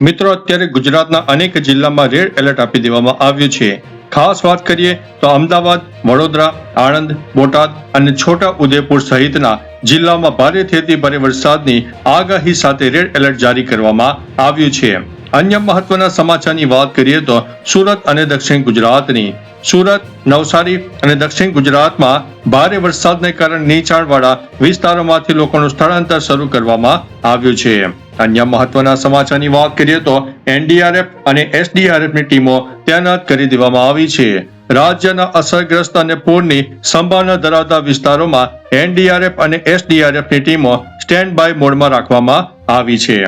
મિત્રો, અત્યારે ગુજરાતના અનેક જિલ્લામાં રેડ એલર્ટ આપી દેવામાં આવ્યું છે. ખાસ વાત કરીએ તો અમદાવાદ, વડોદરા, આણંદ, બોટાદ અને છોટા ઉદેપુર સહિતના જિલ્લામાં ભારેથી અતિ ભારે વરસાદની આગાહી સાથે રેડ એલર્ટ જારી કરવામાં આવ્યું છે. અન્ય મહત્વના સમાચારની વાત કરીએ તો સુરત અને દક્ષિણ ગુજરાતની. સુરત, નવસારી અને દક્ષિણ ગુજરાતમાં ભારે વરસાદને કારણે નીચાણવાળા વિસ્તારોમાંથી લોકોનું સ્થળાંતર શરૂ કરવામાં આવ્યું છે. અન્ય મહત્વના સમાચારની વાત કરીએ તો એનડીઆરએફ અને એસડીઆરએફની ટીમો તૈનાત કરી દેવામાં આવી છે. રાજ્યના અસરગ્રસ્ત અને પૂરની સંભાવના ધરાવતા વિસ્તારોમાં એનડીઆરએફ અને એસડીઆરએફની ટીમો સ્ટેન્ડ બાય મોડમાં રાખવામાં આવી છે.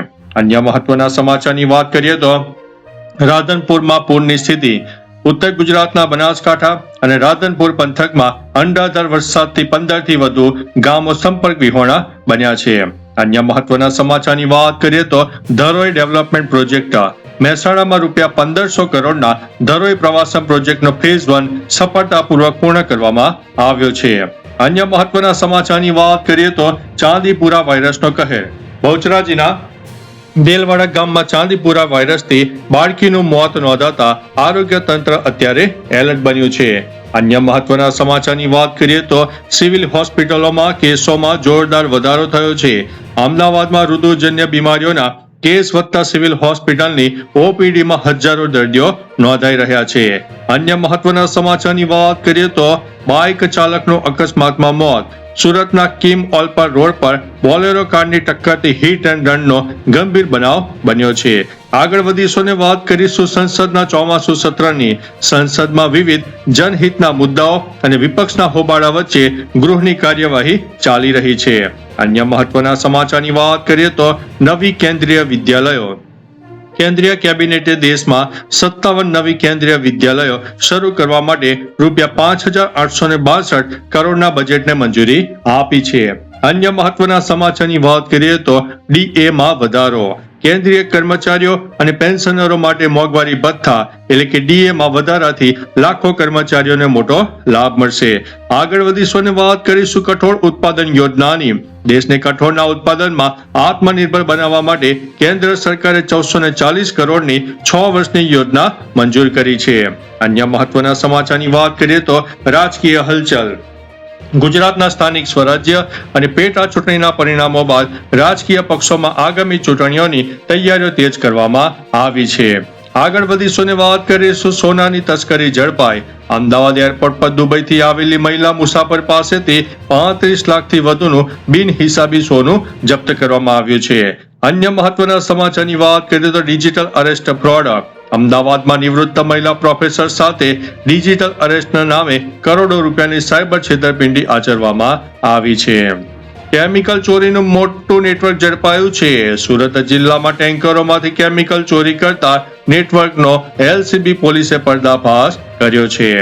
અન્ય મહત્વના સમાચારની વાત કરીએ તો રાધનપુરમાં પૂરની સ્થિતિ. ઉત્તર ગુજરાતના બનાસકાંઠા અને રાધનપુર પંથકમાં અનરાધાર વરસાદથી 15 થી વધુ ગામો સંપર્ક વિહોણા બન્યા છે. અન્ય મહત્વના સમાચારની વાત કરીએ તો ધરોઈ ડેવલપમેન્ટ પ્રોજેક્ટ. મહેસાણામાં રૂપિયા 1500 કરોડના ધરોઈ પ્રવાસન પ્રોજેક્ટનો ફેઝ 1 સફળતાપૂર્વક પૂર્ણ કરવામાં આવ્યો છે. અન્ય મહત્વના સમાચારની વાત કરીએ તો ચાંદીપુરા વાયરસનો કહેર. બહુચરાજીના દેલવાડા ગામમાં ચાંદીપુરા વાયરસથી બાળકીનું મોત નોંધાતા આરોગ્ય તંત્ર અત્યારે એલર્ટ બન્યું છે. અન્ય મહત્વના સમાચારની વાત કરીએ તો સિવિલ હોસ્પિટલોમાં કેસોમાં જોરદાર વધારો થયો છે. અમદાવાદમાં ઋતુજન્ય બીમારીઓના કેસ વધતા સિવિલ હોસ્પિટલની ઓપીડીમાં હજારો દર્દીઓ નોંધાઈ રહ્યા છે. અન્ય મહત્વના સમાચારની વાત કરીએ તો બાઇક ચાલકનું અકસ્માતમાં મોત. સુરતના કિમ ઓલપર રોડ પર બોલેરો કારની ટક્કરથી હિટ એન્ડ રનનો ગંભીર બનાવ બન્યો છે. આગળ વધીશું ને વાત કરીશું સંસદના ચોમાસુ સત્રની. સંસદમાં વિવિધ જનહિતના મુદ્દાઓ અને વિપક્ષના હોબાળા વચ્ચે ગૃહની કાર્યવાહી ચાલી રહી છે. અન્ય મહત્વના સમાચારની વાત કરીએ તો નવી કેન્દ્રીય વિદ્યાલયો. કેન્દ્રીય કેબિનેટે દેશમાં 57 નવી કેન્દ્રીય વિદ્યાલયો શરૂ કરવા માટે રૂપિયા 5862 કરોડના બજેટને મંજૂરી આપી છે. અન્ય મહત્વના સમાચારની વાત કરીએ તો ડીએમાં વધારો. કેન્દ્રીય કર્મચારીઓ અને પેન્શનરો માટે મોંઘવારી ભથ્થા એટલે કે ડીએમાં વધારાથી લાખો કર્મચારીઓને મોટો લાભ મળશે. આગળ વધીશું અને વાત કરીશું કઠોળ ઉત્પાદન યોજનાની. દેશને કઠોળના ઉત્પાદનમાં આત્મનિર્ભર બનાવવા માટે કેન્દ્ર સરકારે 1440 કરોડની 6 વર્ષની યોજના મંજૂર કરી છે. અન્ય મહત્વના સમાચારની વાત કરીએ તો રાજકીય હલચલ. ગુજરાતના સ્થાનિક સ્વરાજ્ય અને પેટા ચૂંટણીના પરિણામો બાદ રાજકીય પક્ષોમાં આગામી ચૂંટણીઓની તૈયારીઓ તેજ કરવામાં આવી છે. આગળ વધીશું ને વાત કરીશું સોનાની તસ્કરી ઝડપાઈ. અમદાવાદ એરપોર્ટ પર દુબઈથી આવેલી મહિલા મુસાફર પાસેથી 35 લાખથી વધુનું બિનહિસાબી સોનું જપ્ત કરવામાં આવ્યું છે. અન્ય મહત્વના સમાચારની વાત કરીએ તો ડિજિટલ અરેસ્ટ ફ્રોડ. અમદાવાદમાં નિવૃત્ત મહિલા પ્રોફેસર સાથે ડિજિટલ અરેસ્ટના નામે કરોડો રૂપિયાની સાયબર છેતરપિંડી આચરવામાં આવી છે. કેમિકલ ચોરીનું મોટું નેટવર્ક ઝડપાયું છે. સુરત જિલ્લામાં ટેન્કરોમાંથી કેમિકલ ચોરી કરતા નેટવર્કનો એલસીબી પોલીસે પર્દાફાશ કર્યો છે.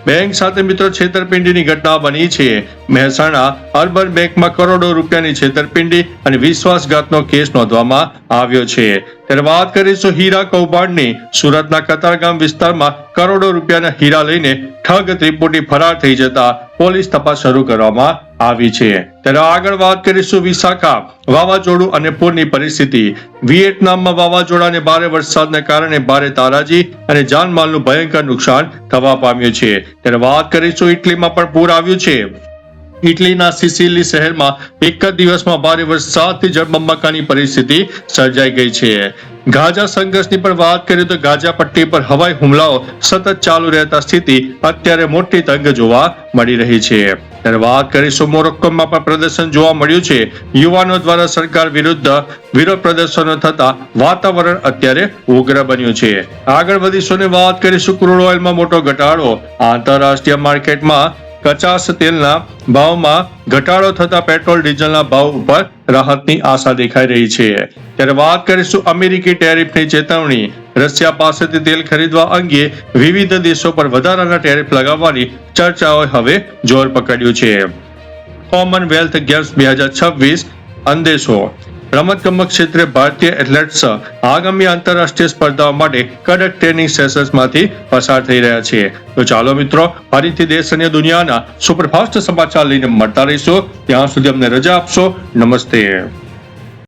બેંક સાથે મિત્રો છેતરપિંડીની ઘટના બની છે. મહેસાણા અર્બન બેંકમાં કરોડો રૂપિયાની છેતરપિંડી અને વિશ્વાસઘાતનો કેસ નોંધવામાં આવ્યો છે. ત્યારે વાત કરીશું હીરા કૌભાંડની. સુરતના કતારગામ વિસ્તારમાં કરોડો રૂપિયાના હીરા લઈને ઠગ ત્રિપુટી ફરાર થઈ જતા પોલીસ તપાસ શરૂ કરવામાં આવી છે. ત્યારે આગળ વાત કરીશું વિશાખા વાવાઝોડું અને પૂરની પરિસ્થિતિ. વિયેટનામમાં વાવાઝોડા અને ભારે વરસાદને કારણે ભારે તારાજી અને જાનમાલનું ભયંકર નુકસાન થવા પામ્યું છે. ત્યારે વાત કરીશું ઇટલીમાં પણ પૂર આવ્યું છે. ઇટલીના સિસિલી શહેરમાં એક જ દિવસમાં ભારે વરસાદથી જળબંબાકારની પરિસ્થિતિ સર્જાઈ ગઈ છે. ગાઝા સંઘર્ષની પણ વાત કરીએ તો ગાઝા પટ્ટી પર હવાઈ હુમલાઓ સતત ચાલુ રહેતા સ્થિતિ અત્યારે મોટી તંગ જોવા મળી રહી છે. ત્યારે વાત કરીશું મોરોક્કોમાં પણ પ્રદર્શન જોવા મળ્યું છે. યુવાનો દ્વારા સરકાર વિરુદ્ધ વિરોધ પ્રદર્શનો થતા વાતાવરણ અત્યારે ઉગ્ર બન્યું છે. આગળ વધીશું ને વાત કરીશું ક્રૂડ ઓઇલમાં મોટો ઘટાડો. આંતરરાષ્ટ્રીય માર્કેટમાં કચાસ તેલના ભાવમાં ઘટાડો થતા પેટ્રોલ ડીઝલના ભાવ ઉપર રાહતની આશા દેખાઈ રહી છે. ત્યારે વાત કરીશું અમેરિકી ટેરિફની ચેતવણી. રશિયા પાસેથી તેલ ખરીદવા અંગે વિવિધ દેશો પર વધારાના ટેરિફ લગાવવાની ચર્ચાઓએ હવે જોર પકડ્યું છે. Commonwealth games 2026 અંદેશો. રમતગમત ક્ષેત્રે ભારતીય એથ્લેટ્સ આગામી આંતરરાષ્ટ્રીય સ્પર્ધાઓ માટે કડક ટ્રેનિંગ સેશન્સમાંથી પસાર થઈ રહ્યા છે. તો ચાલો મિત્રો, ફરીથી દેશ અને દુનિયાના સુપરફાસ્ટ સમાચાર લઈને મળતા રહીશું. ત્યાં સુધી અમને રજા આપશો. નમસ્તે.